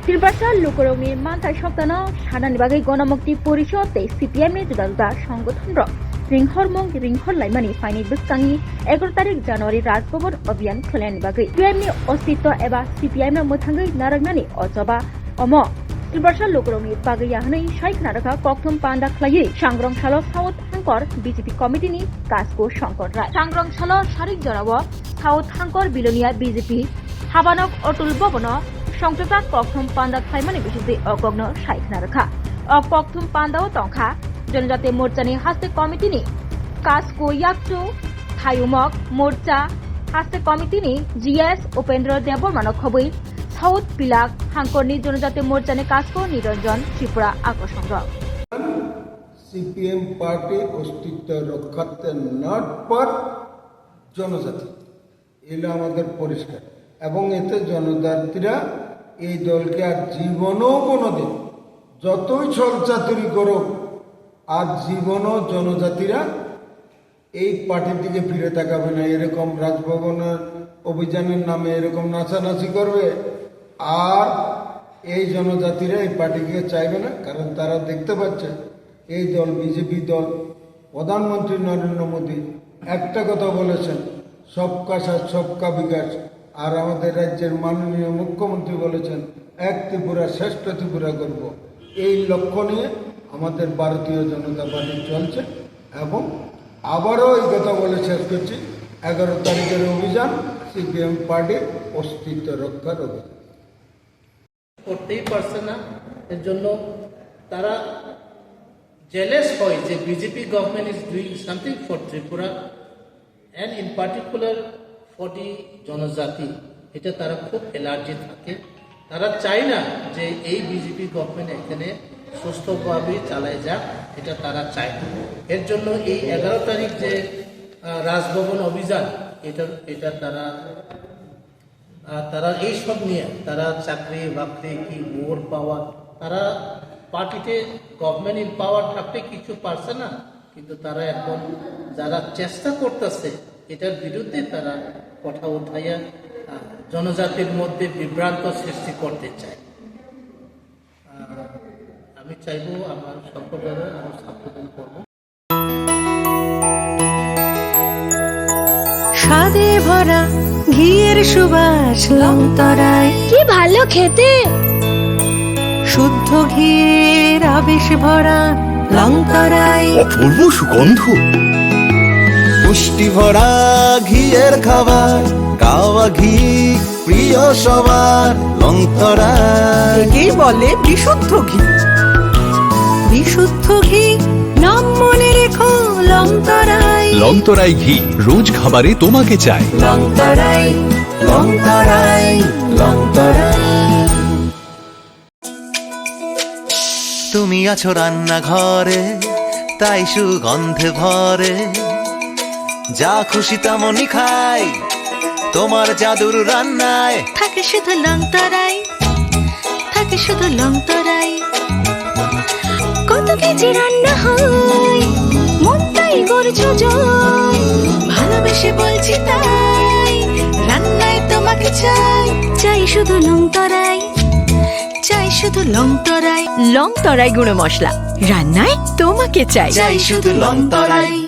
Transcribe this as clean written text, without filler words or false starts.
Silbasa Lukurongni Mantai Shoktano Sanani Bagai Gonamukti Porishod tei CPM ni juda-juda সংগঠন ro ringhormong ringhorlaimani faini bwskangi 11 tarik January Rajbhavan Abhiyan khlani bagai CPM ni ostitto eba CPM na muthangai naragnani ojoba omo Silbasa Lukurongni bagai yahnai saikna rakha kokthom panda khlai sangrong salo South Hangkor BJP committee ni kasko Shankar Rai sangrong salo sarik jarawo South Hangkor Bilonia BJP Habanok Otul Bobono সংযুক্ত প্রথম পান্দা খাইমানি বিষয়ে অগগ্ন সাইখনা রাখা প্রথম পান্দাও তংখা জনজাতি মোর্চানি হাস্তে কমিটিনি কাসকো ইয়াকচু থায়ুমক মোর্চা হাস্তে কমিটিনি GS Upendra Debbarman খবই south Pilak হাঙ্করনি জনজাতি মোর্চানি কাসকো নিরঞ্জন ত্রিপুরা আকর্ষণ CPM party অস্তিত্ব রক্ষার্থে নট ফর জনজাতি এগুলো আমাদের পরিষ্কার এবং এতে জনজাতিরা এই দলকে আর জীবনও কোনোদিন যতই ছলচাতুরি করুক আর জীবনও জনজাতিরা এই পার্টির দিকে ফিরে তাকাবে না। এরকম রাজভবনের অভিযানের নামে এরকম নাচানাচি করবে আর এই জনজাতিরা এই পার্টিকে চাইবে না, কারণ তারা দেখতে পাচ্ছে এই দল বিজেপি দল প্রধানমন্ত্রী নরেন্দ্র মোদী একটা কথা বলেছেন, সবকা সাথ সবকা বিকাশ, আর আমাদের রাজ্যের মাননীয় মুখ্যমন্ত্রী বলেছেন এক ত্রিপুরা শ্রেষ্ঠ ত্রিপুরা করব। এই লক্ষ্য নিয়ে আমাদের ভারতীয় জনতা পার্টি চলছে এবং আবারও এই কথা বলে শেষ করছি, 11 তারিখের অভিযান সিপিএম পার্টির অস্তিত্ব রক্ষার অভিযান করতেই পারছে না। এর জন্য তারা জেলাস হয় যে BJP government is doing something for Tripura and in particular for the জনজাতি। এটা তারা খুব এলার্জি থাকে, তারা চায় না যে এই বিজেপি গভর্নমেন্ট এখানে সুস্থভাবে চালায় যাক, এটা তারা চায় না। এর জন্য এই 11 তারিখ যে রাজভবন অভিযান এটা তারা এইসব নিয়ে তারা চাকরি বাকরি কি ভোট পাওয়া, তারা পার্টিতে গভর্নমেন্ট ইন পাওয়ার থাকতে কিছু পারছে না, কিন্তু তারা এখন যারা চেষ্টা করতেছে এটার বিরুদ্ধে তারা কথা উঠাইয়া জনজাতির মধ্যে বিভ্রান্ত সৃষ্টি করতে চায়। আমি চাইবো আমার সম্প্রদায় আমার ছাত্রদের করব স্বাদে ভরা ঘিয়ের সুবাস লংতরায়, কি ভালো খেতে, শুদ্ধ ঘিয়ের আবেশ ভরা লংতরায়, অপূর্ব সুগন্ধ, পুষ্টি ভরা ঘিয়ের খাবার, গাওয়া ঘি প্রিয় সবার লংতরায়। একেই বলে বিশুদ্ধ ঘি। বিশুদ্ধ ঘি নাম মনে রেখো লংতরায়। লংতরাই ঘি রোজ খাবারে তোমাকে চাই। লংতরায় লংতরায় লংতরায়। তুমি আছো রান্নাঘরে তাই সুগন্ধে ভরে, যা খুশি তেমনই খাই তোমার জাদুর রান্নায়। থাকে শুধু লংতরায়, থাকে শুধু লংতরায়। কত কেজি রান্না হয় মন তাই করছো জয়, ভালোবেসে বলছি তাই রান্নায় তোমাকে চাই। চাই শুধু লংতরায়, চাই শুধু লংতরায়। লংতরায় গুঁড়ো মশলা রান্নায় তোমাকে চাই। চাই শুধু লংতরায়।